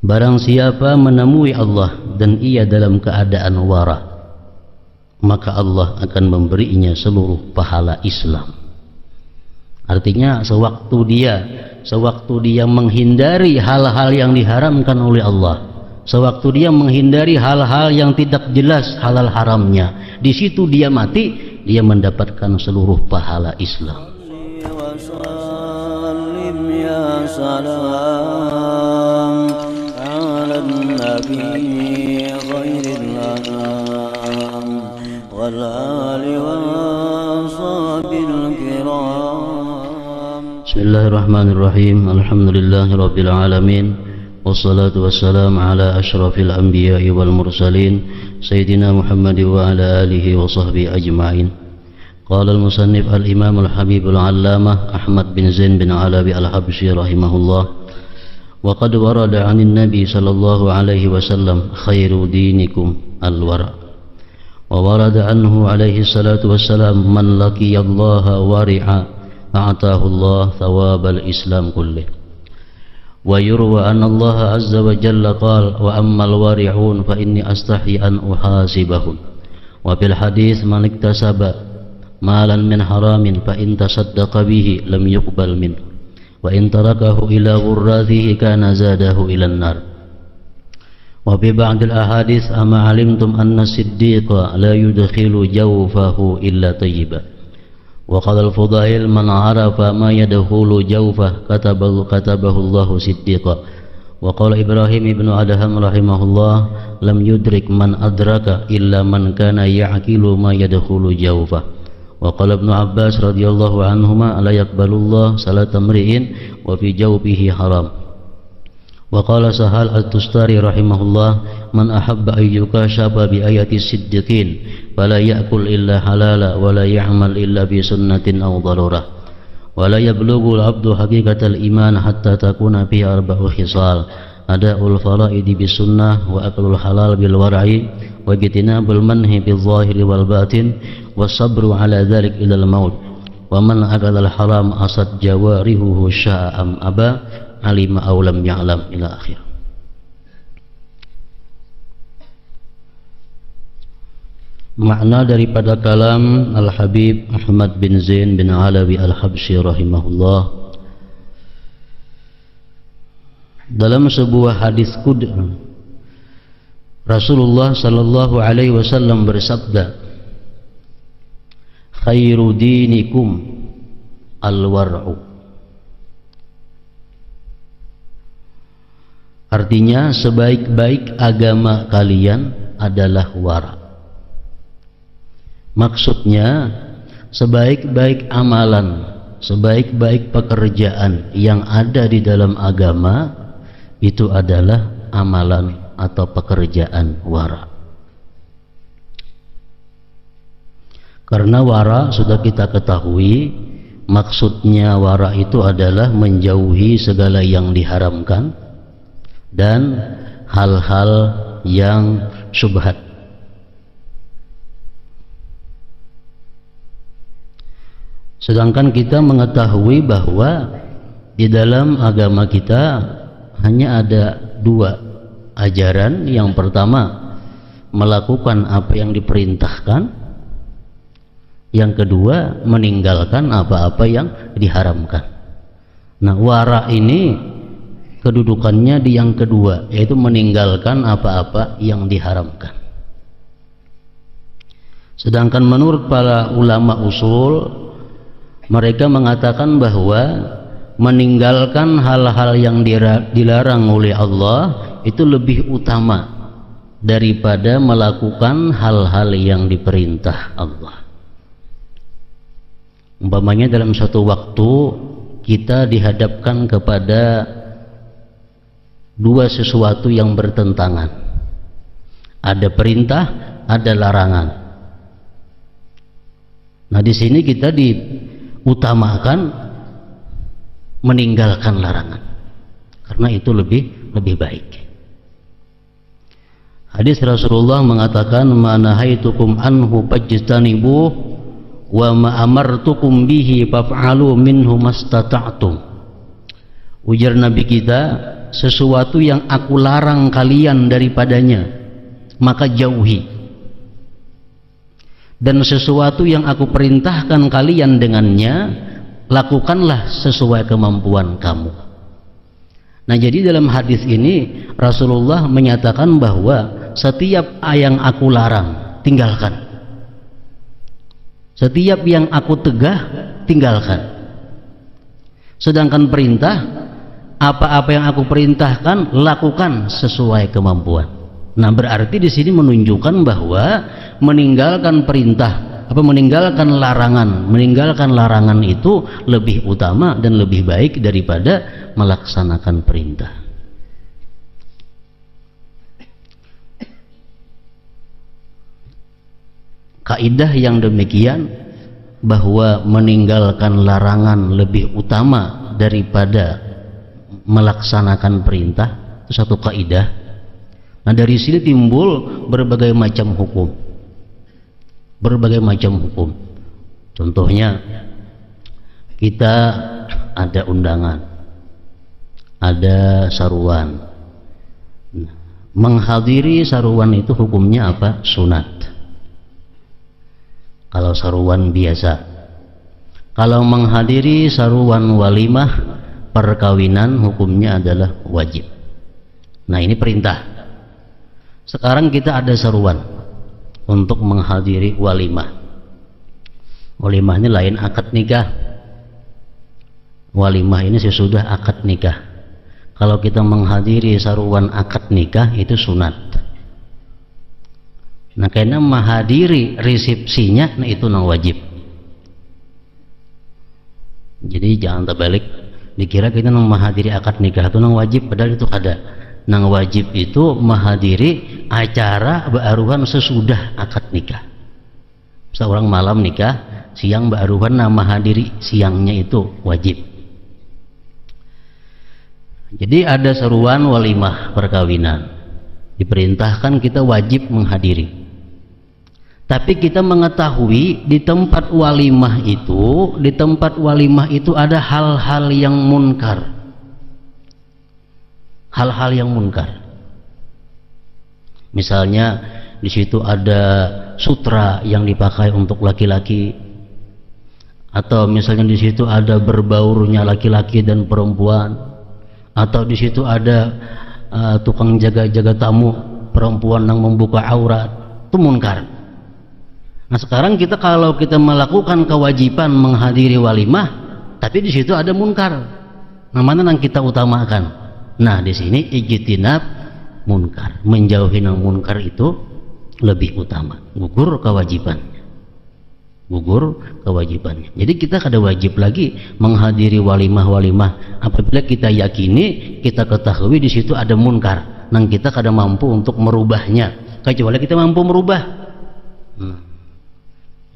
Barang siapa menemui Allah dan ia dalam keadaan wara, maka Allah akan memberinya seluruh pahala Islam. Artinya sewaktu dia menghindari hal-hal yang diharamkan oleh Allah, sewaktu dia menghindari hal-hal yang tidak jelas halal haramnya, di situ dia mati, dia mendapatkan seluruh pahala Islam. Bismillahirrahmanirrahim. Alhamdulillahi rabbil alamin. Wassalatu wassalamu ala asyrafil anbiya'i wal mursalin Sayyidina Muhammad wa ala alihi wa sahbihi ajma'in. Qala al-musannif al-imam al-habib al-allamah Ahmad bin Zain bin Alawi al-Habsyi rahimahullah, wa qad warada 'anil nabi sallallahu alaihi wasallam khairu dinikum al-wara', wa warada anhu alaihi salatu wassalam man laqiyallaha wari'a a'tahu Allah thawabal islam kullih. ويروى أن الله عز وجل قال وأما الوارعون فإني أستحي أن أحاسبهم. وفي الحديث من اكتسب مالا من حرام فإن تصدق به لم يقبل منه وإن تركه إلى غراته كان زاده إلى النار. وفي بعض الأحاديث أما علمتم أن الصديق لا يدخل جوفه إلا طيبا. وقال الفضائل من عرف ما يدخل جوفه كتبه الله صديقا. وقال إبراهيم بن أدهم رحمه الله لم يدرك من أدرك إلا من كان يعقل ما يدخل جوفه. وقال ابن عباس رضي الله عنهما لا يقبل الله صلاة امرئ وفي جوفه حرام. وقال سهل التستاري رحمه الله من أحب أن يكاشف بآيات الصديقين فلا يأكل إلا حلالا ولا يعمل إلا بسنة أو ضرورة ولا يبلغ العبد حقيقة الإيمان حتى تكون فيه 4 خصال: أداء الفرائض بالسنة وأكل الحلال بالورع واجتناب المنهي بالظاهر والباطن والصبر على ذلك إلى الموت ومن أكل الحرام أصد جوارحه شاء أم أبى علم أو لم يعلم إلى آخر. Makna daripada kalam Al-Habib Ahmad bin Zain bin Alawi Al-Habsyi rahimahullah, dalam sebuah hadis qudsi Rasulullah sallallahu alaihi wasallam bersabda, khairu dinikum al-war'u. Artinya sebaik-baik agama kalian adalah wara. Maksudnya sebaik-baik amalan, sebaik-baik pekerjaan yang ada di dalam agama itu adalah amalan atau pekerjaan wara. Karena wara sudah kita ketahui, maksudnya wara itu adalah menjauhi segala yang diharamkan dan hal-hal yang syubhat. Sedangkan kita mengetahui bahwa di dalam agama kita hanya ada 2 ajaran. Yang pertama, melakukan apa yang diperintahkan. Yang kedua, meninggalkan apa-apa yang diharamkan. Nah, wara ini kedudukannya di yang kedua, yaitu meninggalkan apa-apa yang diharamkan. Sedangkan menurut para ulama usul, mereka mengatakan bahwa meninggalkan hal-hal yang dilarang oleh Allah itu lebih utama daripada melakukan hal-hal yang diperintah Allah. Umpamanya dalam suatu waktu kita dihadapkan kepada 2 sesuatu yang bertentangan. Ada perintah, ada larangan. Nah, di sini kita diutamakan meninggalkan larangan, karena itu lebih baik. Hadis Rasulullah mengatakan, "Ma nahaitukum anhu fajtanibuh wa ma amartukum bihi faf'alu minhu mastata'tum." Ujar Nabi kita, sesuatu yang aku larang kalian daripadanya, maka jauhi. Dan sesuatu yang aku perintahkan kalian dengannya, lakukanlah sesuai kemampuan kamu. Nah, jadi dalam hadis ini Rasulullah menyatakan bahwa setiap yang aku larang, tinggalkan. Setiap yang aku tegah, tinggalkan. Sedangkan perintah, apa-apa yang aku perintahkan, lakukan sesuai kemampuan. Nah, berarti di sini menunjukkan bahwa meninggalkan perintah, meninggalkan larangan itu lebih utama dan lebih baik daripada melaksanakan perintah. Kaidah yang demikian, bahwa meninggalkan larangan lebih utama daripada melaksanakan perintah, itu satu kaidah. Nah, dari sini timbul berbagai macam hukum. Contohnya, kita ada undangan, ada saruan. Menghadiri saruan itu hukumnya apa? Sunat. Kalau saruan biasa. Kalau menghadiri saruan walimah perkawinan, hukumnya adalah wajib. Nah, ini perintah. Sekarang kita ada seruan untuk menghadiri walimah. Walimah ini lain akad nikah. Walimah ini sesudah akad nikah. Kalau kita menghadiri saruan akad nikah, itu sunat. Nah, karena menghadiri resepsinya, nah itu nang wajib. Jadi jangan terbalik, dikira kita nang menghadiri akad nikah itu nang wajib, padahal itu ada. Nang wajib itu menghadiri acara ba'aruhan sesudah akad nikah. Seorang malam nikah, siang ba'aruhan, nah menghadiri siangnya itu wajib. Jadi ada seruan walimah perkawinan, diperintahkan kita wajib menghadiri. Tapi kita mengetahui di tempat walimah itu ada hal-hal yang munkar. Hal-hal yang munkar. Misalnya di situ ada sutra yang dipakai untuk laki-laki, atau misalnya di situ ada berbaurnya laki-laki dan perempuan, atau di situ ada tukang jaga-jaga tamu perempuan yang membuka aurat, itu munkar. Nah, sekarang kalau kita melakukan kewajiban menghadiri walimah, tapi di situ ada munkar, nah mana yang kita utamakan? Nah, di sini ijtinab munkar, menjauhi yang munkar itu lebih utama, gugur kewajibannya. Jadi kita kada wajib lagi menghadiri walimah apabila kita yakini, kita ketahui di situ ada munkar, nang kita kada mampu untuk merubahnya, kecuali kita mampu merubah.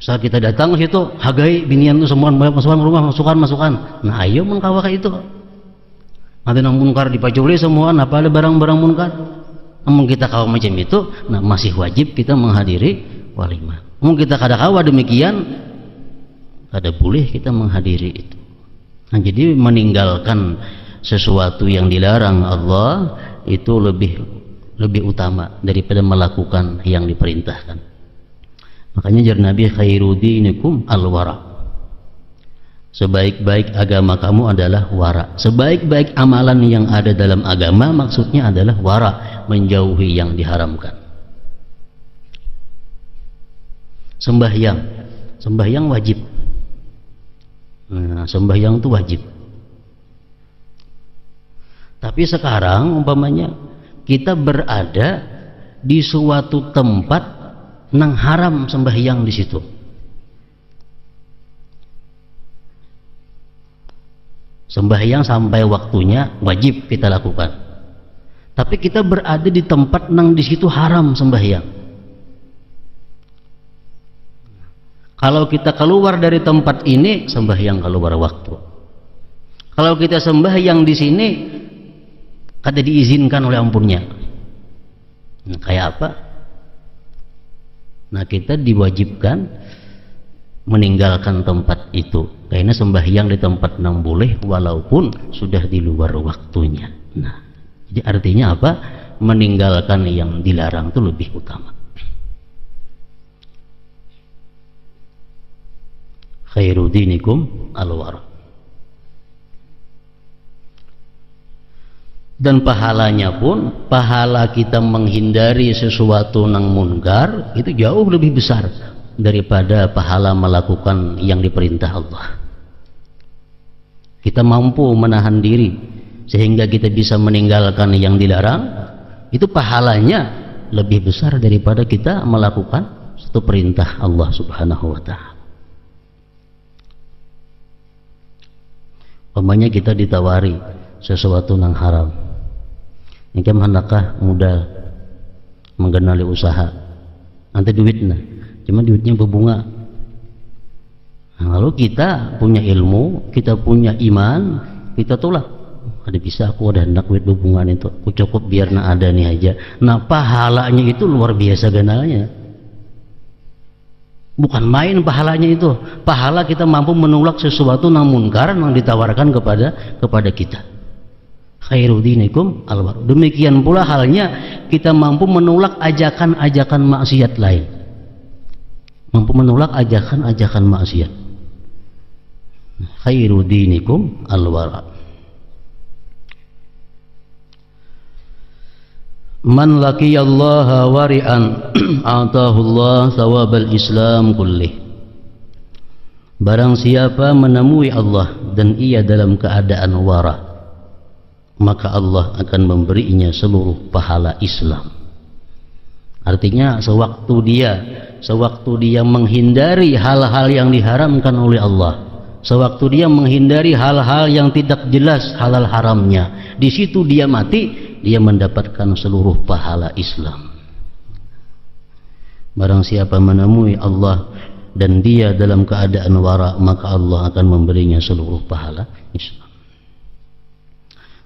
Saat kita datang ke situ, hagai binian itu semua masukkan rumah, masukkan. Nah, ayo mengkawak itu. Ada nang munkar dipaculi semua, apa ada barang-barang munkar. Namun kita kawa macam itu, nah masih wajib kita menghadiri walimah. Namun kita kada kawa demikian, kada boleh kita menghadiri itu. Nah, jadi meninggalkan sesuatu yang dilarang Allah itu lebih utama daripada melakukan yang diperintahkan. Makanya jar Nabi, khairu dinikum al-wara. Sebaik-baik agama kamu adalah wara. Sebaik-baik amalan yang ada dalam agama, maksudnya adalah wara, menjauhi yang diharamkan. Sembahyang wajib. Nah, sembahyang itu wajib. Tapi sekarang umpamanya kita berada di suatu tempat nang haram sembahyang di situ. Sembahyang sampai waktunya wajib kita lakukan. Tapi kita berada di tempat nang di situ haram sembahyang. Kalau kita keluar dari tempat ini, sembahyang keluar waktu. Kalau kita sembahyang di sini, kada diizinkan oleh ampunnya. Nah, kayak apa? Nah, kita diwajibkan meninggalkan tempat itu, karena sembahyang di tempat nang boleh walaupun sudah di luar waktunya. Nah, Jadi artinya apa? Meninggalkan yang dilarang itu lebih utama. Khairu dinikum al-wara. Dan pahalanya pun, pahala kita menghindari sesuatu nang munkar itu jauh lebih besar daripada pahala melakukan yang diperintah Allah. Kita mampu menahan diri sehingga kita bisa meninggalkan yang dilarang, itu pahalanya lebih besar daripada kita melakukan satu perintah Allah Subhanahu wa ta'ala. Umpamanya kita ditawari sesuatu yang haram, ini kan hendaklah modal mengenali usaha, nanti duitnya, cuma duitnya berbunga. Nah, lalu kita punya ilmu, kita punya iman, kita tolak. Ada bisa aku ada hendak duit berbunga itu, aku cukup biar ada nih aja. Nah pahalanya itu luar biasa ganalnya. Bukan main pahalanya itu. Pahala kita mampu menolak sesuatu yang munkar yang ditawarkan kepada kita. Khairu dinikum al-wara. Demikian pula halnya kita mampu menolak ajakan-ajakan maksiat lain. Mampu menolak ajakan-ajakan maksiat. Khairu dinikum al-wara. Man laqiyallaha wari'an a'tahu Allah thawabal Islam kullih. Barang siapa menemui Allah dan ia dalam keadaan wara, maka Allah akan memberinya seluruh pahala Islam. Artinya sewaktu dia menghindari hal-hal yang diharamkan oleh Allah, sewaktu dia menghindari hal-hal yang tidak jelas halal haramnya, di situ dia mati, dia mendapatkan seluruh pahala Islam. Barang siapa menemui Allah dan dia dalam keadaan wara, maka Allah akan memberinya seluruh pahala Islam.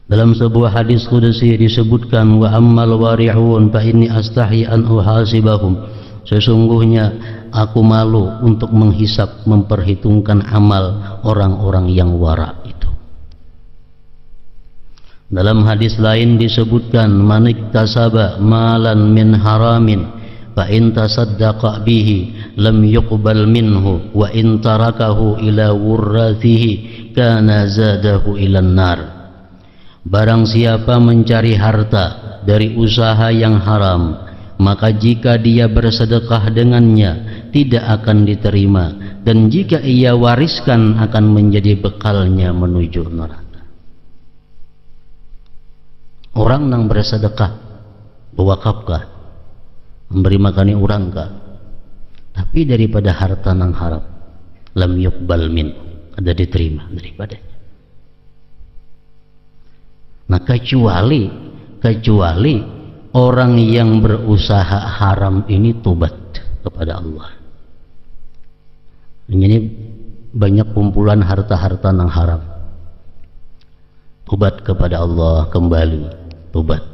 Dalam sebuah hadis qudsi disebutkan, wa ammal wari'un fa inni astahi an uhasibahum. Sesungguhnya aku malu untuk menghisap, memperhitungkan amal orang-orang yang wara itu. Dalam hadis lain disebutkan, manik tasaba malan min haramin fa in tasaddaqa bihi lam yuqbal minhu wa in tarakahu ila wurrathihi kana zadahu ilan nar. Barang siapa mencari harta dari usaha yang haram, maka jika dia bersedekah dengannya tidak akan diterima, dan jika ia wariskan akan menjadi bekalnya menuju neraka. Orang yang bersedekah, berwakafkah, memberi makani orang kah, tapi daripada harta yang haram, lam yuqbal min, ada diterima daripadanya. Nah kecuali orang yang berusaha haram ini tobat kepada Allah. Ini banyak kumpulan harta-harta yang haram, tobat kepada Allah, kembali tobat,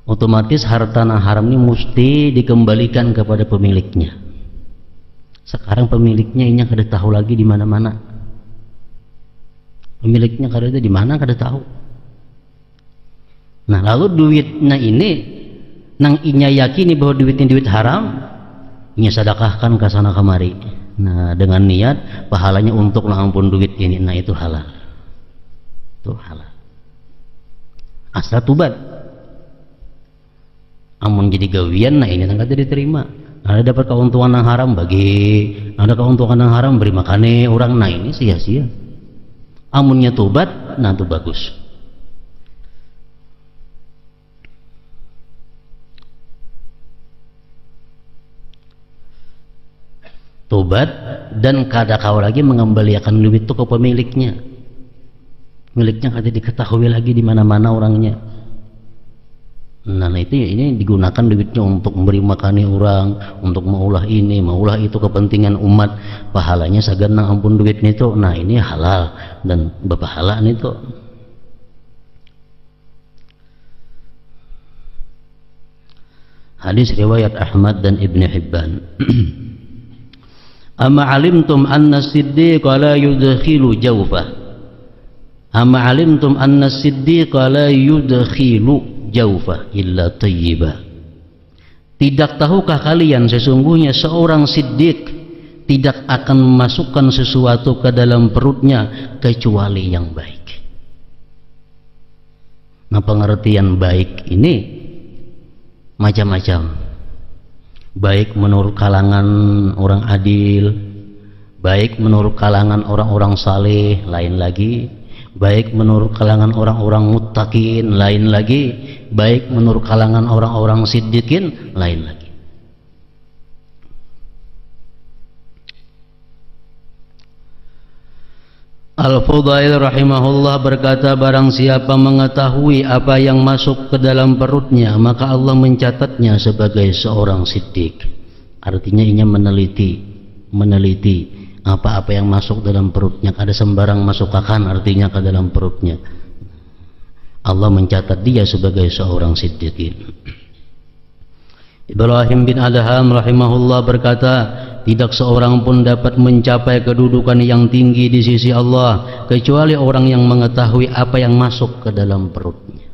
otomatis harta yang haram ini mesti dikembalikan kepada pemiliknya. Sekarang pemiliknya ini kada tahu lagi di mana-mana. Pemiliknya kada ada di mana, kada tahu. Nah lalu duitnya ini nang inya yakini bahwa duitnya duit haram, inya sedekahkan ke sana kemari. Nah dengan niat pahalanya untuk mengampun duit ini, nah itu halal. Itu halal. Asal tobat. Amun jadi gawian, nah ini nang kada diterima. Ada dapat keuntungan yang haram bagi, ada keuntungan yang haram beri makane orang, nah ini sia-sia. Amunnya tobat, nah itu bagus. Tobat dan kada kau lagi mengembalikan duit itu ke pemiliknya. Miliknya kada diketahui lagi di mana-mana orangnya. Nah itu ini digunakan duitnya untuk memberi makani orang, untuk maulah ini, maulah itu, kepentingan umat. Pahalanya sagan nang ampun duitnya itu. Nah ini halal dan berpahala itu. Hadis riwayat Ahmad dan Ibn Hibban. Amma alimtum anna siddiqa la yudkhilu jawfah. Amma alimtum anna siddiqa la yudkhilu jawfa illa tayyiba. Tidak tahukah kalian sesungguhnya seorang siddiq tidak akan memasukkan sesuatu ke dalam perutnya kecuali yang baik. Nah, pengertian baik ini macam-macam. Baik menurut kalangan orang adil, baik menurut kalangan orang-orang saleh, lain lagi. Baik menurut kalangan orang-orang muttaqin, lain lagi. Baik menurut kalangan orang-orang siddiqin, lain lagi. Al-Fudail rahimahullah berkata, barang siapa mengetahui apa yang masuk ke dalam perutnya, maka Allah mencatatnya sebagai seorang siddiq. Artinya ini meneliti apa-apa yang masuk dalam perutnya. Ada sembarang masukkan artinya ke dalam perutnya. Allah mencatat dia sebagai seorang siddiqin. Ibrahim bin Adham rahimahullah berkata, tidak seorang pun dapat mencapai kedudukan yang tinggi di sisi Allah kecuali orang yang mengetahui apa yang masuk ke dalam perutnya.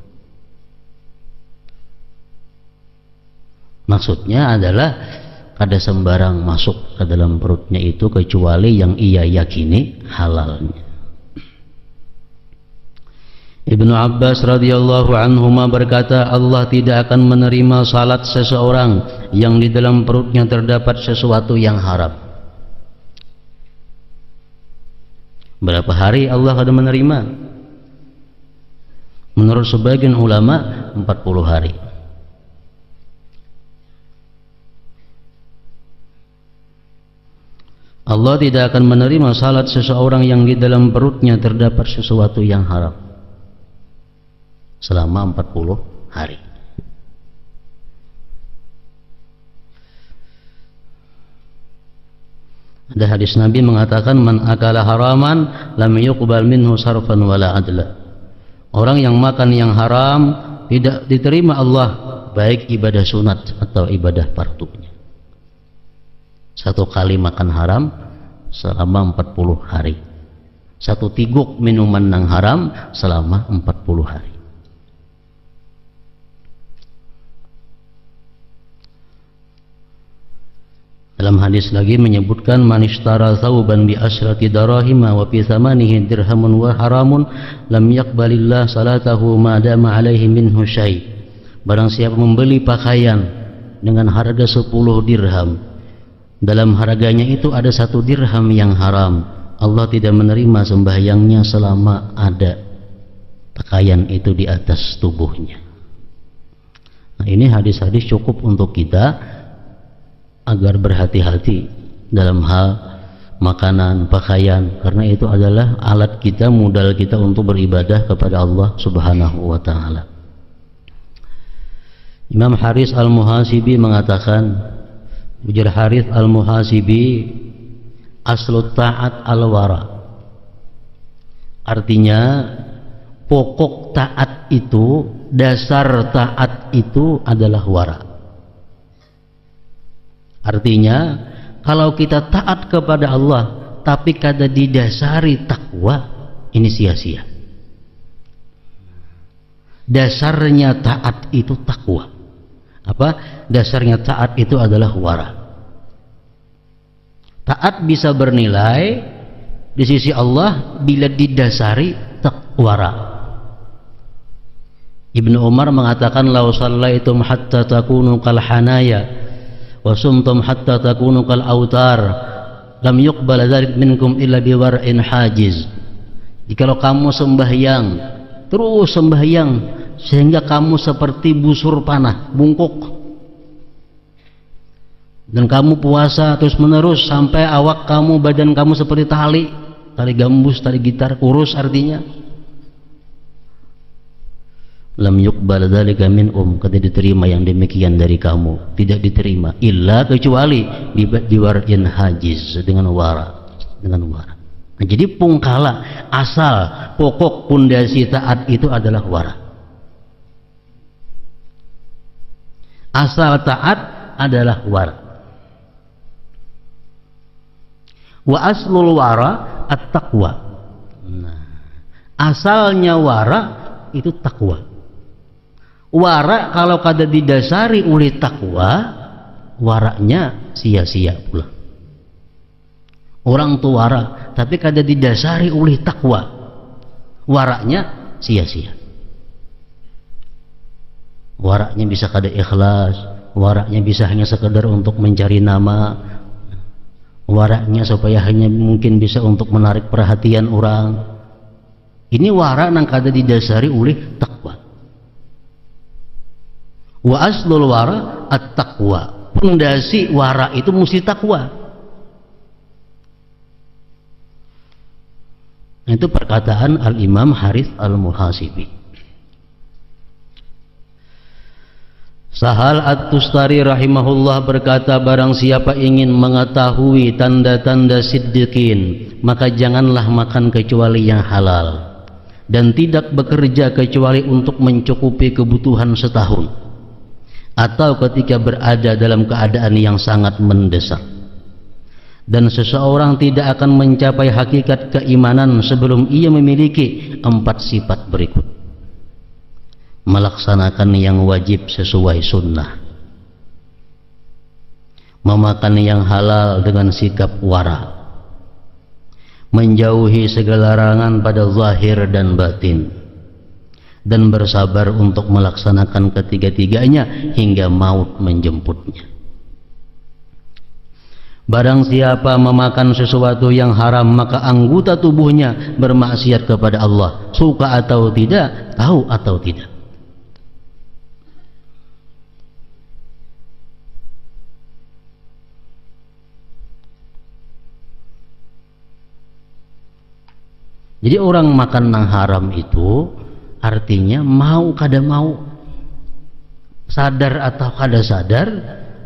Maksudnya adalah ada sembarang masuk ke dalam perutnya itu kecuali yang ia yakini halalnya. Ibnu Abbas radhiyallahu anhuma berkata, Allah tidak akan menerima salat seseorang yang di dalam perutnya terdapat sesuatu yang haram. Berapa hari Allah akan menerima? Menurut sebagian ulama 40 hari. Allah tidak akan menerima salat seseorang yang di dalam perutnya terdapat sesuatu yang haram selama 40 hari. Ada hadis Nabi mengatakan, man akala haraman lam yuqbal minhu sarfan wala adla. Orang yang makan yang haram tidak diterima Allah, baik ibadah sunat atau ibadah fardunya. Satu kali makan haram selama 40 hari. Satu tiguk minuman yang haram selama 40 hari. Dalam hadis lagi menyebutkan, man ishtara thawban bi asyrati darahima wa fi thamanihi dirhamun wa haramun lam yaqbalillah salatahu ma dama alaihi minhu syai'. Barang siapa membeli pakaian dengan harga 10 dirham, dalam harganya itu ada 1 dirham yang haram, Allah tidak menerima sembahyangnya selama ada pakaian itu di atas tubuhnya. Nah, ini hadis-hadis cukup untuk kita agar berhati-hati dalam hal makanan, pakaian, karena itu adalah alat kita, modal kita untuk beribadah kepada Allah Subhanahu wa taala. Imam Haris Al-Muhasibi mengatakan, ujar Haris Al-Muhasibi, aslu ta'at al-wara. Artinya pokok taat itu, dasar taat itu adalah wara. Artinya kalau kita taat kepada Allah tapi kada didasari takwa, ini sia-sia. Dasarnya taat itu takwa. Apa? Dasarnya taat itu adalah wara. Taat bisa bernilai di sisi Allah bila didasari takwara. Ibnu Umar mengatakan, lau sallaitum hatta takunu kal hanaya wa sumtum hatta takunu kal autar lam yuqbal dzalik minkum illa biwar'in hajiz. Jikalau kamu sembahyang, terus sembahyang sehingga kamu seperti busur panah, bungkuk, dan kamu puasa terus menerus sampai awak kamu, badan kamu seperti tali gambus, tali gitar, kurus, artinya lam yuqbal dzalika min tidak diterima yang demikian dari kamu, tidak diterima illa kecuali biwar'in hajiz, dengan wara. Nah, jadi pungkala, asal pokok pondasi taat itu adalah wara. Asal taat adalah wara. Wa aslul wara at-taqwa. Nah, Asalnya wara itu takwa. Wara kalau kada didasari oleh takwa, waraknya sia-sia pula. Orang tuh wara tapi kada didasari oleh takwa, waraknya sia-sia. Waraknya bisa kada ikhlas, waraknya bisa hanya sekedar untuk mencari nama, waraknya supaya hanya mungkin bisa untuk menarik perhatian orang. Ini warak yang kada didasari oleh takwa. Wa aslul wara at-taqwa. Pondasi warak itu mesti takwa. Itu perkataan Al-Imam Harith Al-Muhasibi. Sahal At-Tustari rahimahullah berkata, barang siapa ingin mengetahui tanda-tanda siddiqin, maka janganlah makan kecuali yang halal, dan tidak bekerja kecuali untuk mencukupi kebutuhan setahun, atau ketika berada dalam keadaan yang sangat mendesak. Dan seseorang tidak akan mencapai hakikat keimanan sebelum ia memiliki 4 sifat berikut: melaksanakan yang wajib sesuai sunnah, memakan yang halal dengan sikap wara, menjauhi segala larangan pada zahir dan batin, dan bersabar untuk melaksanakan ketiga-tiganya hingga maut menjemputnya. Barang siapa memakan sesuatu yang haram, maka anggota tubuhnya bermaksiat kepada Allah, suka atau tidak, tahu atau tidak. Jadi orang makan nang haram itu artinya mau kada mau, sadar atau kada sadar,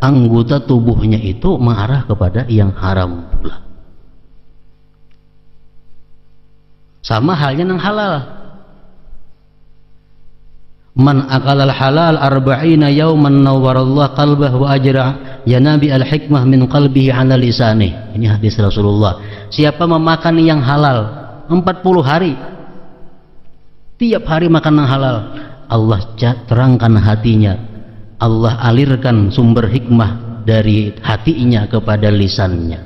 anggota tubuhnya itu mengarah kepada yang haram pula. Sama halnya nang halal. Man akalal halal arba'ina yawman nawwarallah qalbah wa ajra yanabi al-hikmah min qalbihi ala lisanih. Ini hadis Rasulullah. Siapa memakan yang halal 40 hari, tiap hari makan yang halal, Allah terangkan hatinya, Allah alirkan sumber hikmah dari hatinya kepada lisannya.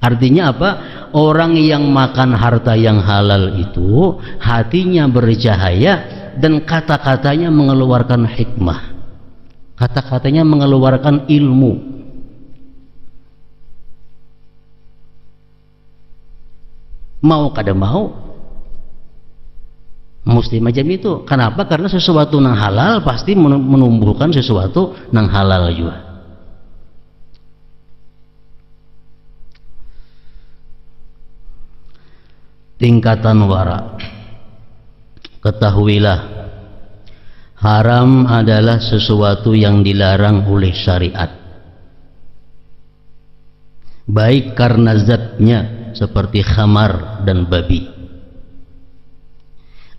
Artinya apa? Orang yang makan harta yang halal itu hatinya bercahaya dan kata-katanya mengeluarkan hikmah, kata-katanya mengeluarkan ilmu. Mau kada mau mesti macam itu. Kenapa? Karena sesuatu nang halal pasti menumbuhkan sesuatu nang halal juga. Tingkatan wara. Ketahuilah, haram adalah sesuatu yang dilarang oleh syariat, baik karena zatnya seperti khamar dan babi,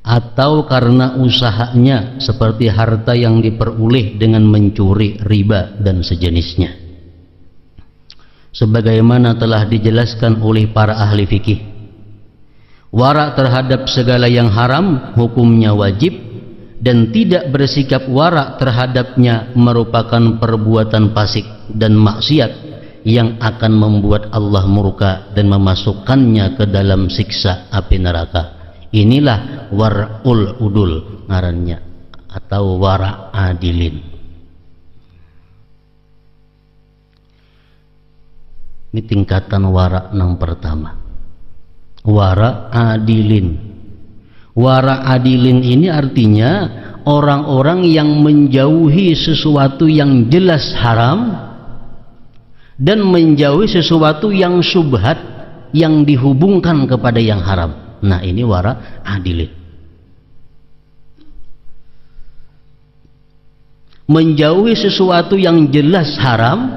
atau karena usahanya seperti harta yang diperoleh dengan mencuri, riba dan sejenisnya. Sebagaimana telah dijelaskan oleh para ahli fikih, wara terhadap segala yang haram hukumnya wajib, dan tidak bersikap wara terhadapnya merupakan perbuatan fasik dan maksiat yang akan membuat Allah murka dan memasukkannya ke dalam siksa api neraka. Inilah war'ul udul ngarannya, atau wara adilin. Ini tingkatan wara yang pertama, wara adilin. Wara adilin ini artinya orang-orang yang menjauhi sesuatu yang jelas haram dan menjauhi sesuatu yang syubhat yang dihubungkan kepada yang haram. Nah, ini wara adilin. Menjauhi sesuatu yang jelas haram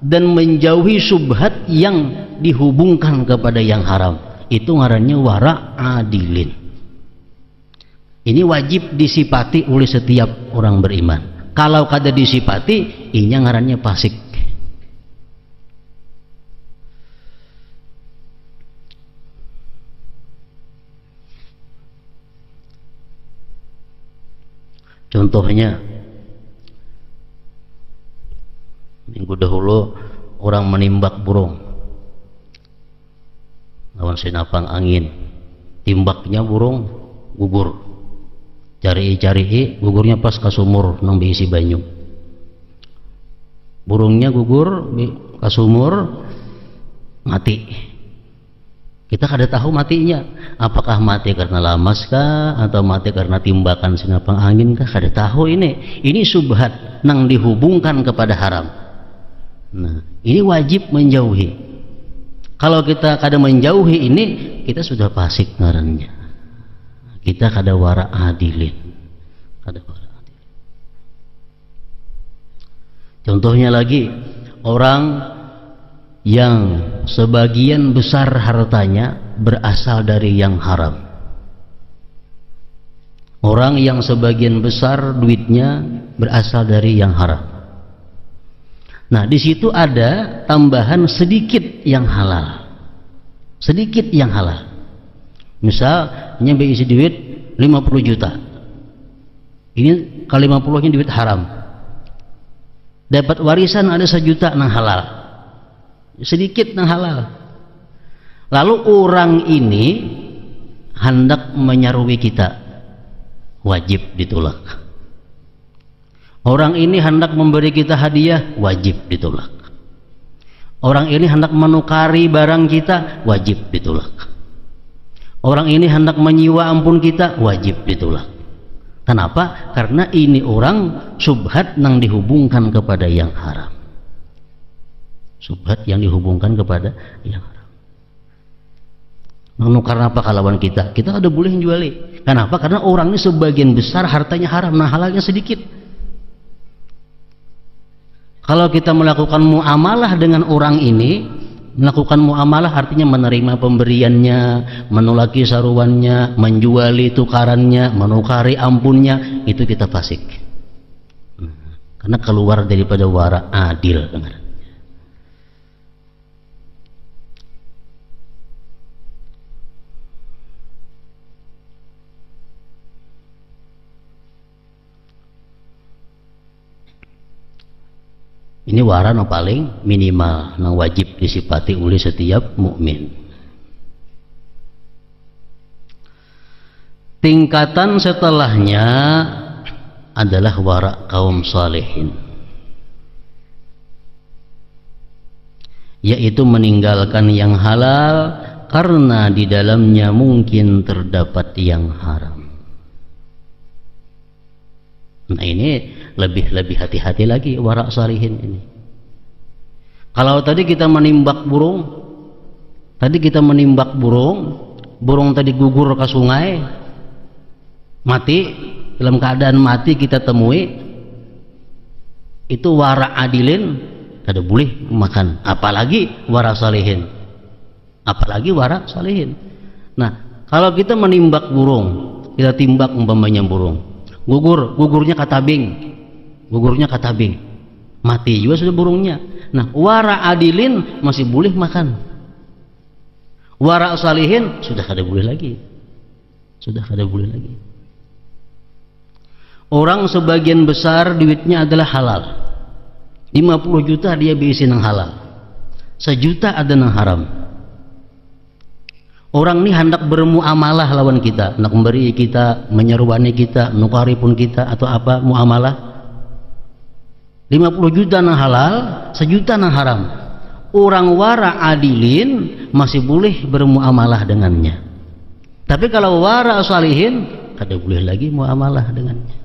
dan menjauhi syubhat yang dihubungkan kepada yang haram, itu ngarannya wara adilin. Ini wajib disifati oleh setiap orang beriman. Kalau kada disifati, ini ngarannya fasik. Contohnya, minggu dahulu orang menimbak burung lawan sinapang angin, timbaknya burung gugur, cari gugurnya pas ke sumur nang diisi banyu, burungnya gugur ke sumur mati. Kita kada tahu matinya, apakah mati karena lamas kah atau mati karena timbakan sinapang angin kah, kada tahu. Ini subhat nang dihubungkan kepada haram. Nah, ini wajib menjauhi. Kalau kita kada menjauhi ini, kita sudah fasik ngarannya. Kita kada wara adilin. Kada wara adilin. Contohnya lagi, orang yang sebagian besar hartanya berasal dari yang haram. Orang yang sebagian besar duitnya berasal dari yang haram. Nah, di situ ada tambahan sedikit yang halal. Sedikit yang halal. Misal nyampe isi duit 50 juta. Ini kali 50-nya duit haram. Dapat warisan ada 1 juta nang halal. Sedikit nang halal. Lalu orang ini hendak menyarui kita, wajib ditolak. Orang ini hendak memberi kita hadiah, wajib ditolak. Orang ini hendak menukari barang kita, wajib ditolak. Orang ini hendak menyiwa ampun kita, wajib ditolak. Kenapa? Karena ini orang subhat nang dihubungkan kepada yang haram. Subhat yang dihubungkan kepada yang haram. Menukar apa kalawan kita? Kita ada boleh juali. Kenapa? Karena orang ini sebagian besar hartanya haram, nah halalnya sedikit. Kalau kita melakukan muamalah dengan orang ini, melakukan muamalah artinya menerima pemberiannya, menolaki saruannya, menjuali tukarannya, menukari ampunnya, itu kita fasik. Karena keluar daripada wara adil. 'Ini wara no paling minimal yang wajib disipati oleh setiap mukmin. Tingkatan setelahnya adalah wara kaum salihin, yaitu meninggalkan yang halal karena di dalamnya mungkin terdapat yang haram. Nah, ini lebih hati-hati lagi wara salihin ini. Kalau tadi kita menimbak burung, burung tadi gugur ke sungai, mati, dalam keadaan mati kita temui, itu wara adilin kada boleh makan, apalagi wara salihin. Nah, kalau kita menimbak burung, kita timbak umpamanya burung gugurnya katabing, mati juga sudah burungnya. Nah, wara adilin masih boleh makan, wara salihin sudah kada boleh lagi. Orang sebagian besar duitnya adalah halal, 50 juta dia biisi nang halal, 1 juta ada nang haram. Orang ini hendak bermuamalah lawan kita, hendak memberi kita, menyeruani kita, nukari pun kita atau apa muamalah. 50 juta nang halal, 1 juta nang haram. Orang wara adilin masih boleh bermuamalah dengannya. Tapi kalau wara salihin, kada boleh lagi muamalah dengannya.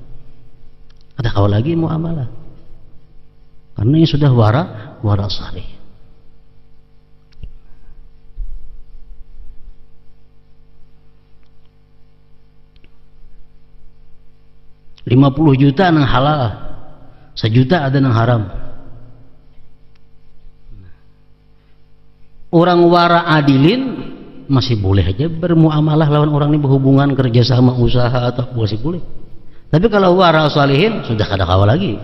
Kada kau lagi muamalah. Karena ini sudah wara salih. 50 juta nang halal, 1 juta ada nang haram. Orang wara adilin masih boleh aja bermuamalah lawan orang ini, berhubungan kerjasama usaha atau masih boleh. Tapi kalau wara salihin sudah kada kawal lagi.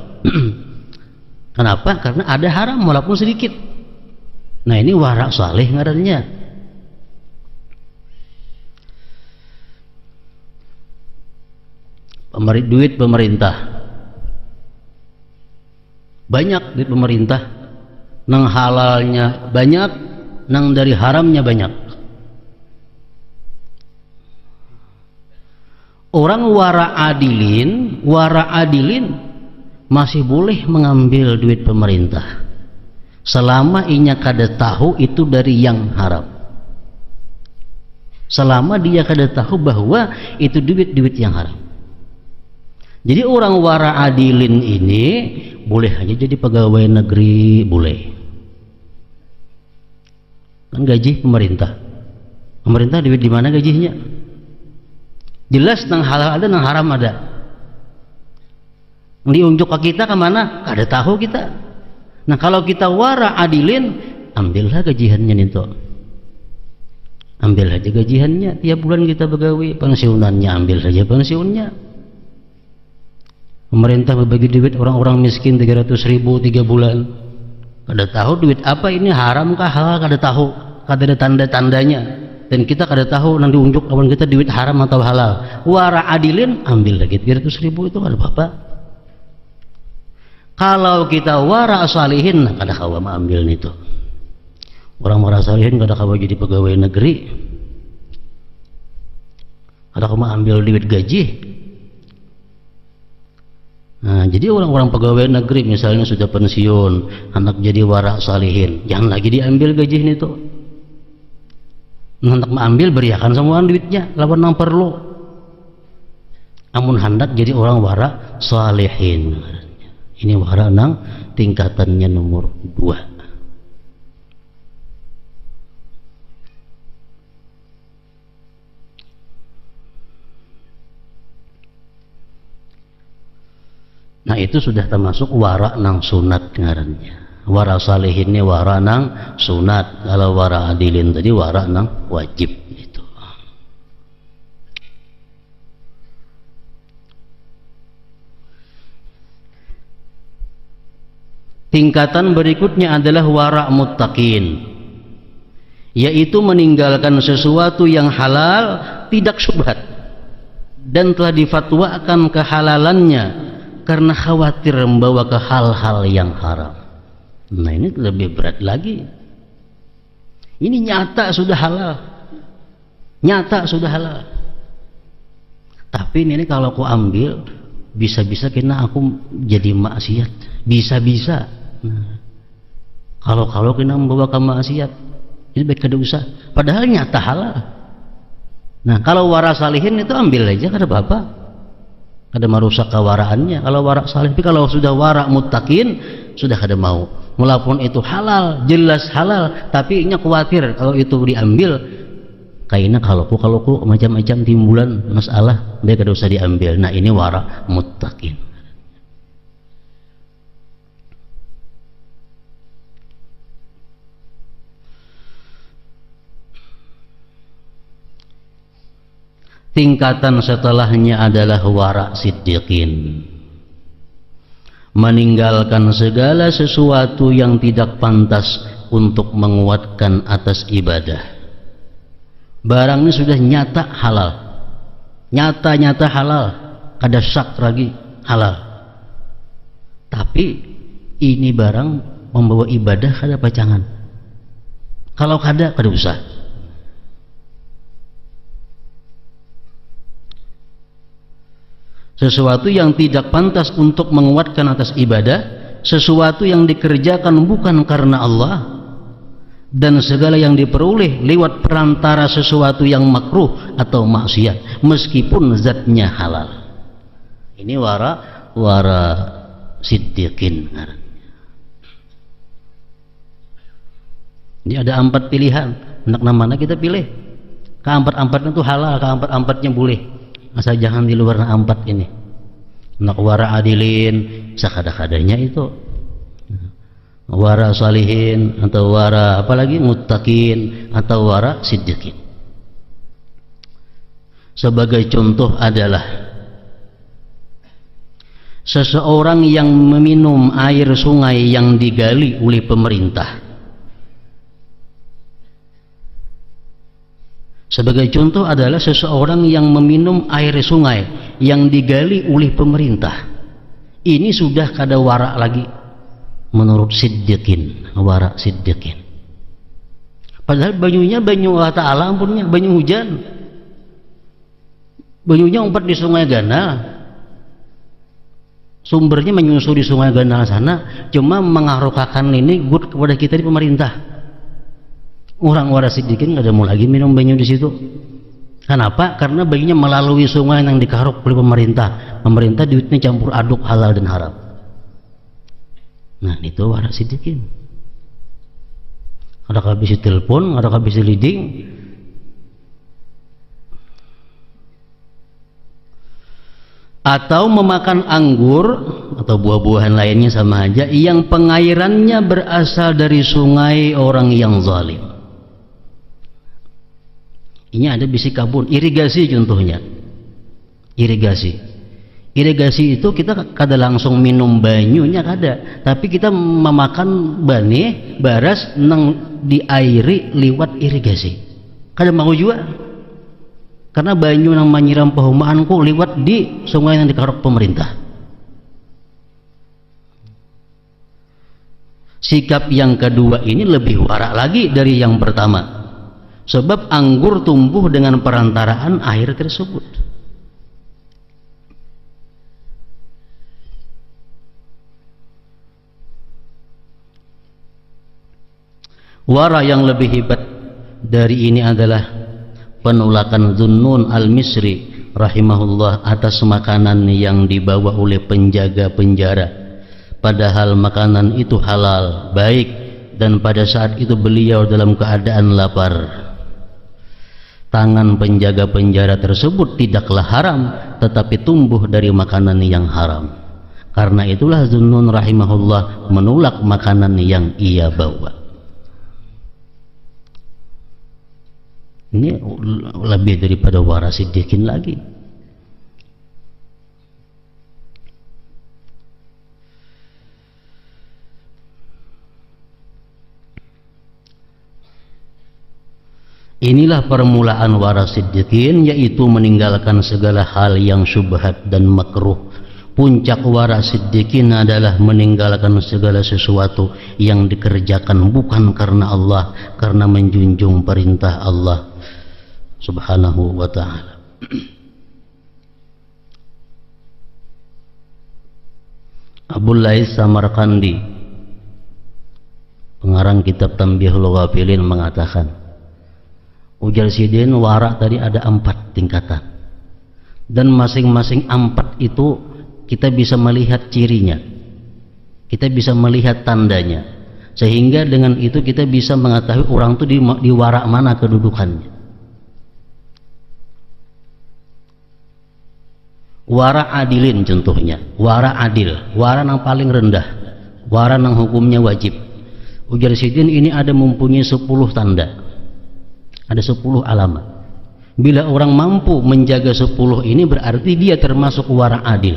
Kenapa? Karena ada haram walaupun sedikit. Nah, ini wara salih ngarannya. duit pemerintah. Banyak duit pemerintah, nang halalnya banyak, nang dari haramnya banyak. Orang wara adilin masih boleh mengambil duit pemerintah selama inya kada tahu itu dari yang haram, selama dia kada tahu bahwa itu duit yang haram. Jadi orang wara adilin ini boleh hanya jadi pegawai negeri, boleh kan gaji pemerintah duit di mana gajinya? Jelas nang halal ada, nang haram ada. Diunjuk ke kita kemana? Kada tahu kita. Nah kalau kita wara adilin, ambillah gajiannya nih toh. Ambil aja gajiannya, tiap bulan kita begawi, pensiunannya ambil saja pensiunnya. Pemerintah berbagi duit orang-orang miskin 300.000 3 bulan. Kada tahu duit apa ini, haram kah halal, kada tahu. Kada ada tanda-tandanya. Dan kita kada tahu nanti unjuk lawan kita duit haram atau halal. Wara adilin, ambil lagi 300.000 itu kada apa-apa. Kalau kita wara salihin, nah kada kawa ambil itu. Orang wara salihin kada kawa jadi pegawai negeri, kada kawa ambil duit gaji. Nah, jadi orang-orang pegawai negeri misalnya sudah pensiun, anak jadi wara salihin, jangan lagi diambil gaji itu. Hendak mengambil beriakan semua duitnya lawan nang perlu. Amun hendak jadi orang wara salihin, ini wara nang tingkatannya nomor 2. Nah itu sudah termasuk wara nang sunat ngarannya. Wara salihin ini wara nang sunat. Kalau wara adilin tadi wara nang wajib itu. Tingkatan berikutnya adalah wara muttaqin, yaitu meninggalkan sesuatu yang halal tidak syubhat dan telah difatwakan kehalalannya karena khawatir membawa ke hal-hal yang haram. Nah ini lebih berat lagi. Ini nyata sudah halal, nyata sudah halal. Tapi ini kalau aku ambil, bisa-bisa kena aku jadi maksiat, bisa-bisa. Nah, kalau kena membawa ke maksiat, itu baik kada usah. Padahal nyata halal. Nah kalau wara salihin itu ambil aja, kada apa-apa, kada merusak kewaraannya. Kalau wara salih, tapi kalau sudah wara muttaqin, sudah kada mau. Walaupun itu halal, jelas halal, tapi nya khawatir kalau itu diambil, kayaknya kalau ku macam-macam timbulan masalah, dia kada usah diambil. Nah ini wara muttaqin. Tingkatan setelahnya adalah wara siddiqin, meninggalkan segala sesuatu yang tidak pantas untuk menguatkan atas ibadah. Barang ini sudah nyata halal, nyata halal, kada syak lagi halal, tapi ini barang membawa ibadah kada pacangan. Kalau kada usah. Sesuatu yang tidak pantas untuk menguatkan atas ibadah, sesuatu yang dikerjakan bukan karena Allah, dan segala yang diperoleh lewat perantara sesuatu yang makruh atau maksiat meskipun zatnya halal. Ini wara siddiqin. Ini ada 4 pilihan, nak namanya kita pilih. Keempat-empatnya itu halal, keempat-empatnya boleh, asal jangan di luar 4 ini. Nak wara adilin sakada-kadanya itu, wara salihin atau wara apalagi muttaqin atau wara siddiqin. Sebagai contoh adalah seseorang yang meminum air sungai yang digali oleh pemerintah Sebagai contoh adalah seseorang yang meminum air sungai yang digali oleh pemerintah. Ini sudah kada wara lagi menurut siddiqin, wara siddiqin. Padahal banyunya banyu Allah Ta'ala, ampunnya banyu hujan. Banyunya umpat di sungai Ganal, sumbernya menyusuri sungai Ganal sana, cuma mengarokakan ini good kepada kita di pemerintah. Orang waras siddiqin nggak ada mau lagi minum banyu di situ. Kenapa? Karena banyunya melalui sungai yang dikarok oleh pemerintah. Pemerintah duitnya campur aduk halal dan haram. Nah itu waras siddiqin. Ada habis telepon, ada habis leading. Atau memakan anggur atau buah-buahan lainnya sama aja yang pengairannya berasal dari sungai orang yang zalim. Ini ada bisi kabun, irigasi contohnya. Irigasi itu kita kada langsung minum banyunya kada, tapi kita memakan bane baras nang diairi liwat irigasi. Kada mau juga. Karena banyu yang menyiram perumahanku liwat di sungai yang dikarok pemerintah. Sikap yang kedua ini lebih warak lagi dari yang pertama. Sebab anggur tumbuh dengan perantaraan air tersebut. Wara yang lebih hebat dari ini adalah penolakan Zunnun al-Misri rahimahullah atas makanan yang dibawa oleh penjaga penjara, padahal makanan itu halal, baik, dan pada saat itu beliau dalam keadaan lapar. Tangan penjaga penjara tersebut tidaklah haram, tetapi tumbuh dari makanan yang haram. Karena itulah Zunnun rahimahullah menolak makanan yang ia bawa. Ini lebih daripada waras siddiqin lagi. Inilah permulaan waras siddiqin, yaitu meninggalkan segala hal yang syubhat dan makruh. Puncak waras siddiqin adalah meninggalkan segala sesuatu yang dikerjakan bukan karena Allah, karena menjunjung perintah Allah Subhanahu wa ta'ala. Abul Lais Samarkandi, pengarang kitab Tanbihul Ghafilin, mengatakan, ujar sidin warak tadi ada 4 tingkatan, dan masing-masing 4 itu kita bisa melihat cirinya, kita bisa melihat tandanya, sehingga dengan itu kita bisa mengetahui orang itu di warak mana kedudukannya. Wara adilin contohnya, wara adil, wara yang paling rendah, wara yang hukumnya wajib. Ujar sidin ini ada mempunyai 10 tanda, ada 10 alamat. Bila orang mampu menjaga 10 ini, berarti dia termasuk wara adil.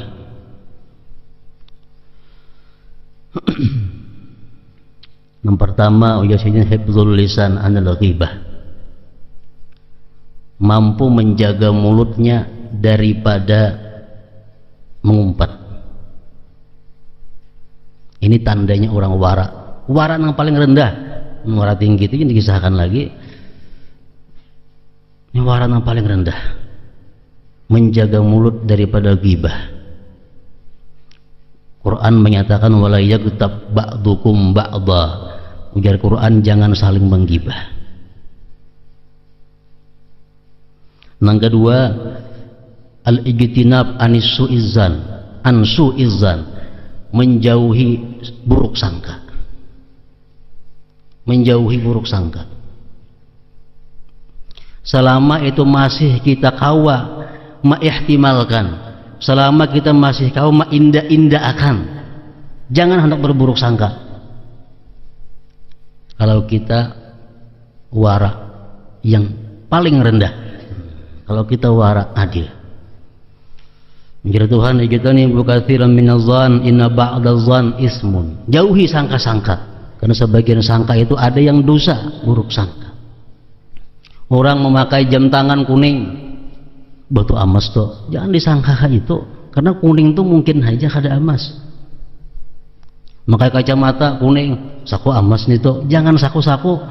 Yang pertama, ujar sidin hifdzul lisan anil ghibah, mampu menjaga mulutnya daripada mengumpat. Ini tandanya orang wara. Wara yang paling rendah, wara tinggi itu yang dikisahkan lagi. Ini wara yang paling rendah, menjaga mulut daripada ghibah. Quran menyatakan wala yaghtab ba'dukum ba'dha. Ujar Quran, jangan saling menggibah. Yang kedua, al-ijtinab anis su'izan, an su'izan, menjauhi buruk sangka, menjauhi buruk sangka. Selama itu masih kita kawa mengihtimalkan, selama kita masih kawa mengindah-indahkan, jangan hendak berburuk sangka. Kalau kita wara yang paling rendah, kalau kita wara adil. Menjadi Tuhan, ijtani bukatsiran minadh-dhann inna ba'dadh-dhann ismun. Jauhi sangka-sangka, karena sebagian sangka itu ada yang dosa, buruk sangka. Orang memakai jam tangan kuning, batu emas tuh, jangan disangka itu, karena kuning tuh mungkin aja kada emas. Memakai kacamata kuning, saku emas nih tuh, jangan saku-saku,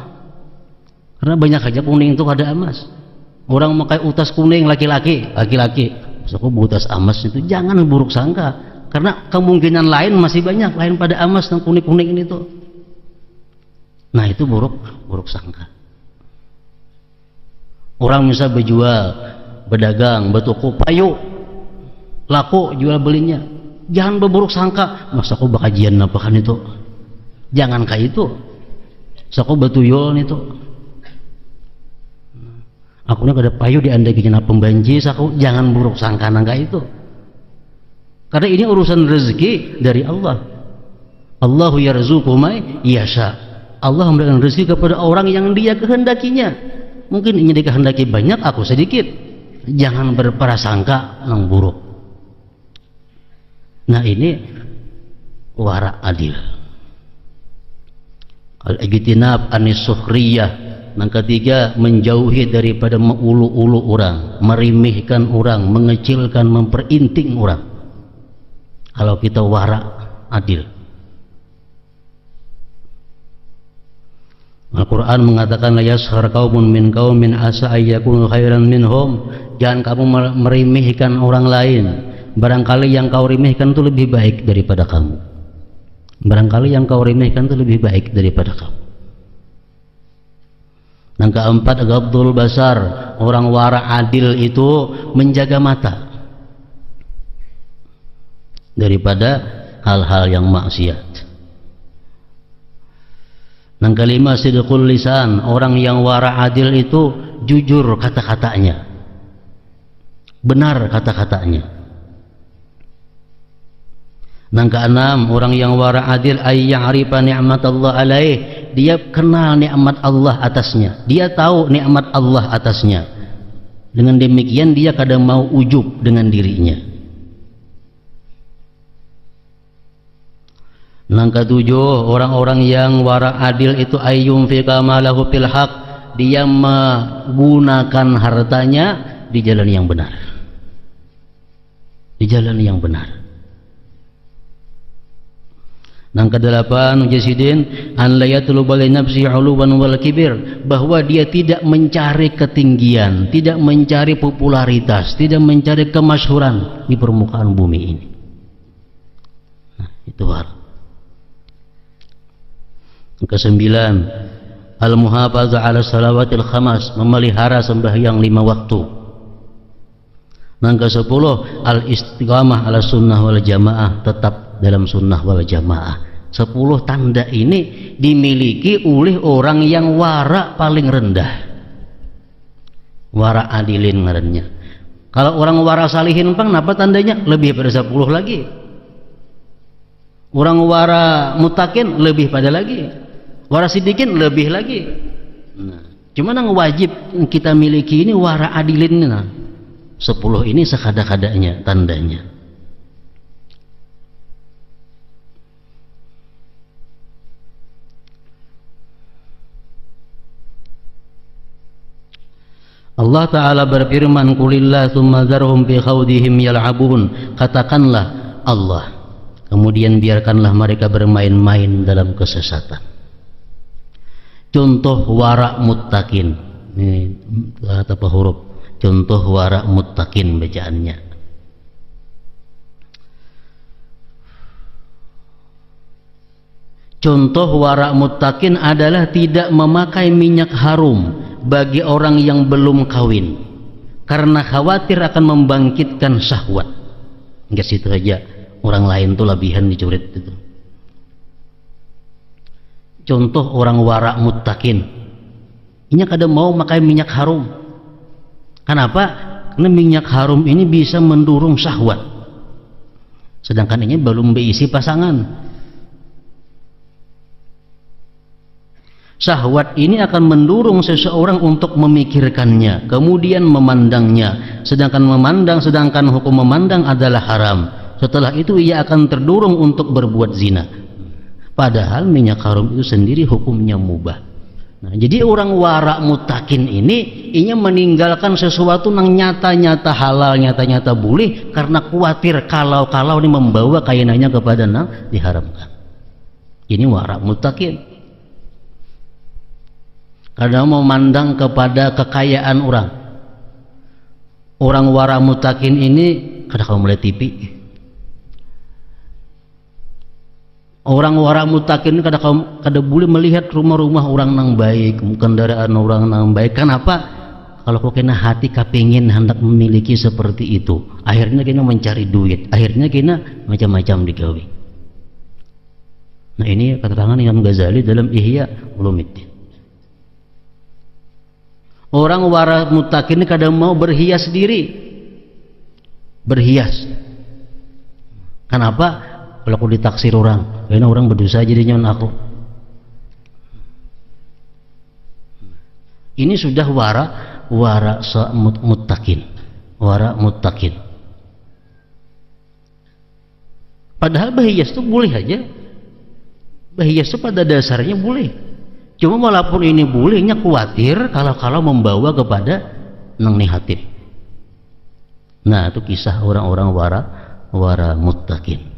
karena banyak aja kuning itu kada emas. Orang memakai utas kuning laki-laki, saku utas emas itu, jangan buruk sangka, karena kemungkinan lain masih banyak lain pada emas dan kuning-kuning ini tuh. Nah itu buruk sangka. Orang bisa berjual, berdagang, bertoko, payu, laku jual belinya, jangan berburuk sangka, masa aku bakajian apa kan itu, jangan kayak itu, saku betuyul itu, aku nih kada payu diandai kena pembanji, saku jangan buruk sangka nangka itu, karena ini urusan rezeki dari Allah. Allahu yarzuqu may yasha, Allah memberikan rezeki kepada orang yang Dia kehendakinya. Mungkin ini dikehendaki banyak, aku sedikit, jangan berprasangka yang buruk. Nah ini wara adil. Al-ijtinab anis sukhriyah. Yang ketiga, menjauhi daripada mengulu-ulu orang, merimihkan orang, mengecilkan, memperinting orang. Kalau kita wara adil. Al-Quran mengatakan la yaskhar qaumun min qaumin asa ayyakunu khairan minhum. Jangan kamu merimihkan orang lain, barangkali yang kau remehkan itu lebih baik daripada kamu. Barangkali yang kau remehkan itu lebih baik daripada kamu. Yang keempat, ghabdul basar. Orang wara adil itu menjaga mata daripada hal-hal yang maksiat. Yang kelima, sidqul lisan. Orang yang wara adil itu jujur kata-katanya, benar kata-katanya. Yang keenam, orang yang wara adil ay ya'rifa ni'matallah alaih. Dia kenal nikmat Allah atasnya, dia tahu nikmat Allah atasnya. Dengan demikian dia kadang mau ujub dengan dirinya. Yang ketujuh, orang-orang yang wara adil itu ayyum fi kamalahu fil haq. Dia menggunakan hartanya di jalan yang benar, di jalan yang benar. Yang kedelapan, mujasidin an la yatluba li nafsi 'uluwan wal kibir, bahwa dia tidak mencari ketinggian, tidak mencari popularitas, tidak mencari kemasyhuran di permukaan bumi ini. Nah, itu hal. Yang kesembilan, al-muhafazah 'ala salawatil khamas, memelihara sembahyang 5 waktu. Yang ke-10, al-istiqamah 'ala sunnah wal jamaah, tetap dalam sunnah wal jamaah. 10 tanda ini dimiliki oleh orang yang wara paling rendah. Wara adilin ngarannya. Kalau orang wara salihin pang, apa tandanya? Lebih pada 10 lagi. Orang wara mutakin lebih pada lagi. Wara sidikin lebih lagi. Nah, cuma yang wajib kita miliki ini wara adilin. Nah, 10 ini sekada-kadanya tandanya. Allah Ta'ala berfirman, qulillah tsumma dzarhum fi khawdihim yal'abun. Katakanlah Allah, kemudian biarkanlah mereka bermain-main dalam kesesatan. Contoh wara muttaqin, ini apa huruf? Contoh wara muttaqin bacaannya. Contoh wara muttaqin adalah tidak memakai minyak harum bagi orang yang belum kawin, karena khawatir akan membangkitkan syahwat. Enggak situ aja, orang lain tuh lebihan dicurit itu. Contoh orang wara muttaqin, ini kada mau pakai minyak harum. Kenapa? Karena minyak harum ini bisa mendorong syahwat, sedangkan ini belum berisi pasangan. Syahwat ini akan mendorong seseorang untuk memikirkannya, kemudian memandangnya, sedangkan hukum memandang adalah haram. Setelah itu ia akan terdorong untuk berbuat zina. Padahal minyak harum itu sendiri hukumnya mubah. Nah, jadi orang wara mutakin ini meninggalkan sesuatu yang nyata-nyata halal, nyata-nyata boleh, karena khawatir kalau ini membawa kainannya kepada yang diharamkan. Ini wara mutakin. Karena memandang kepada kekayaan orang. Orang wara mutakin ini kada kau mulai TV. Orang wara mutakin kada boleh melihat rumah-rumah orang nang baik, kendaraan orang nang baik. Kenapa? Kalau kau kena hati kepingin hendak memiliki seperti itu, akhirnya kena mencari duit, akhirnya kena macam-macam digawe. Nah, ini keterangan Imam Ghazali dalam Ihya Ulumuddin. Orang wara mutakin kadang mau berhias diri, berhias. Kenapa? Kalau aku ditaksir orang, karena orang berdosa jadinya aku. Ini sudah wara mutakin, wara mutakin. Padahal berhias itu boleh aja. Berhias itu pada dasarnya boleh. Cuma walaupun ini bolehnya khawatir kalau membawa kepada nang negatif. Nah, itu kisah orang-orang wara mutakin.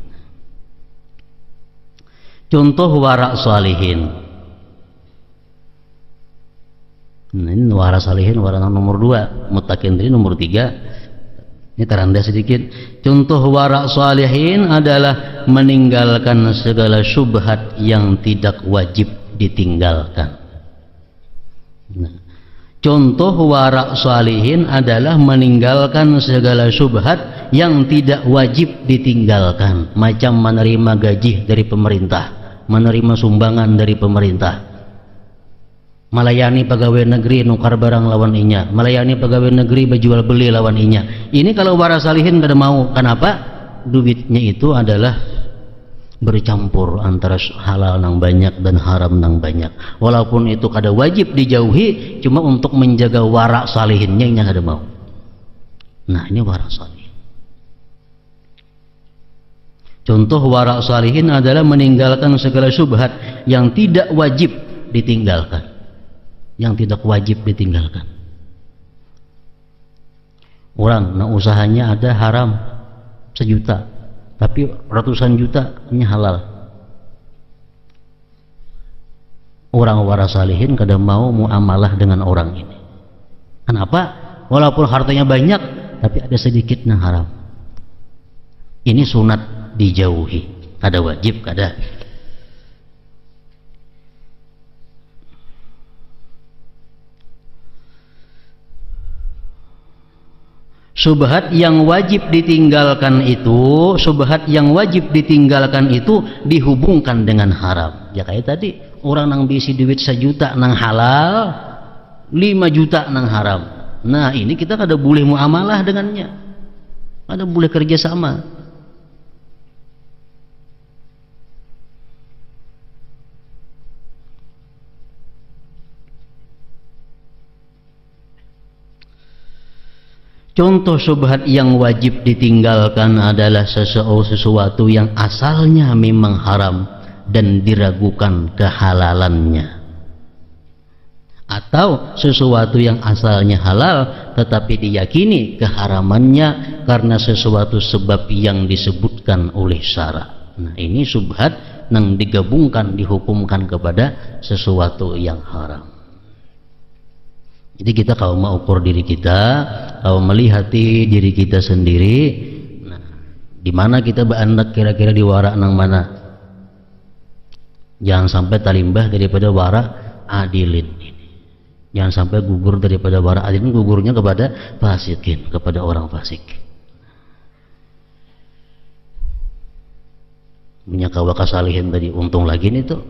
Contoh wara salihin. Nah, ini wara salihin, wara nomor 2, mutakin ini nomor 3. Ini teranda sedikit. Contoh wara salihin adalah meninggalkan segala syubhat yang tidak wajib ditinggalkan. Nah, contoh wara salihin adalah meninggalkan segala syubhat yang tidak wajib ditinggalkan, macam menerima gaji dari pemerintah, menerima sumbangan dari pemerintah, melayani pegawai negeri nukar barang lawan inya, melayani pegawai negeri berjual beli lawan inya. Ini kalau wara salihin kada mau. Kenapa? Duitnya itu adalah bercampur antara halal nang banyak dan haram nang banyak. Walaupun itu kada wajib dijauhi, cuma untuk menjaga wara salihinnya ini kada mau. Nah, ini wara salihin. Contoh wara salihin adalah meninggalkan segala syubhat yang tidak wajib ditinggalkan, yang tidak wajib ditinggalkan. Orang nah usahanya ada haram 1 juta, tapi ratusan juta ini halal. Orang wara salihin kada mau muamalah dengan orang ini. Kenapa? Walaupun hartanya banyak, tapi ada sedikit yang haram. Ini sunat dijauhi, kada wajib, kada. Subhat yang wajib ditinggalkan itu, subhat yang wajib ditinggalkan itu dihubungkan dengan haram. Ya kayak tadi, orang nang bisi duit 1 juta nang halal, 5 juta nang haram. Nah, ini kita kada boleh muamalah dengannya, kada boleh kerjasama. Contoh syubhat yang wajib ditinggalkan adalah sesuatu yang asalnya memang haram dan diragukan kehalalannya, atau sesuatu yang asalnya halal tetapi diyakini keharamannya karena sesuatu sebab yang disebutkan oleh syara. Nah, ini syubhat yang digabungkan, dihukumkan kepada sesuatu yang haram. Jadi kita kalau mau ukur diri kita, kalau melihat diri kita sendiri, nah, di mana kita berandak kira-kira di wara nang mana? Jangan sampai talimbah daripada wara adilin ini. Jangan sampai gugur daripada wara adilin, gugurnya kepada fasikin, kepada orang fasik. Punya kawa kasalihin tadi, untung lagi nih tuh.